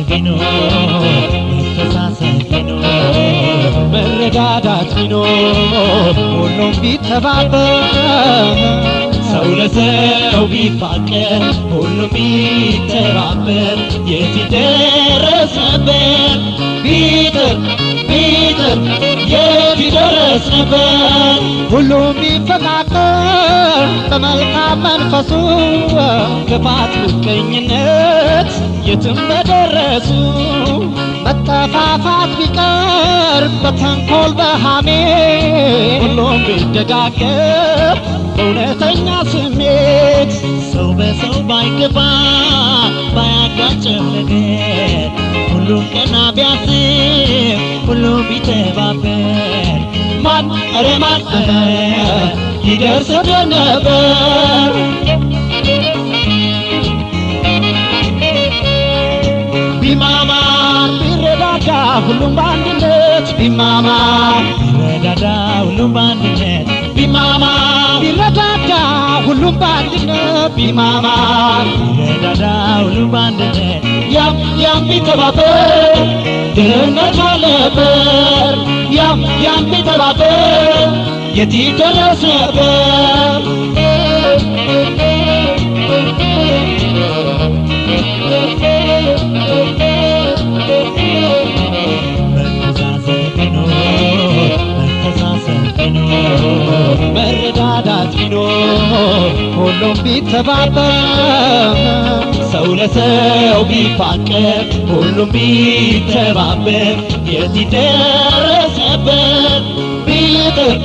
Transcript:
ቢኖር መተሳሰብ ቢኖር መረዳዳት ቢኖር ሁሉም ቢተባበር ሰው ለሰው ቢፋቀር ሁሉም ቢተባበር የት ይደረስ ነበር ቢጥር የት ይደረስ ነበር ሁሉም ቢፈቃቀር በመልካም መንፈሱ ክፋት ምቀኝነት የትም በደረሱ መጠፋፋት ቢቀር በተንኮል በሐሜት ሁሉም ቢደጋገፍ በእውነተኛ ስሜት ሰው በሰው ባይገባ ባያጋጨው ነገር ሁሉም ቀና ቢያስብ ሁሉም ቢተባበር ማን ኧረ ማን ይደርስ ነበር ቢማማ ቢረዳዳ ሁሉም በአንድነት ቢማማ ቢረዳዳ ሁሉም በአንድነት ቢማማ ቢረዳዳ ሁሉም በአንድነት ቢማማ ቢረዳዳ ሁሉም በአንድነት ያም ቢተባበር ድህነት አልነበር ያም ቢተባበር የት ይደረስ ነበር መረዳዳት ቢኖር ሁሉም ቢተባበር ሰው ለሰው ቢፋቀር ሁሉም ቢተባበር የት ይደረስ ነበር ቢጥር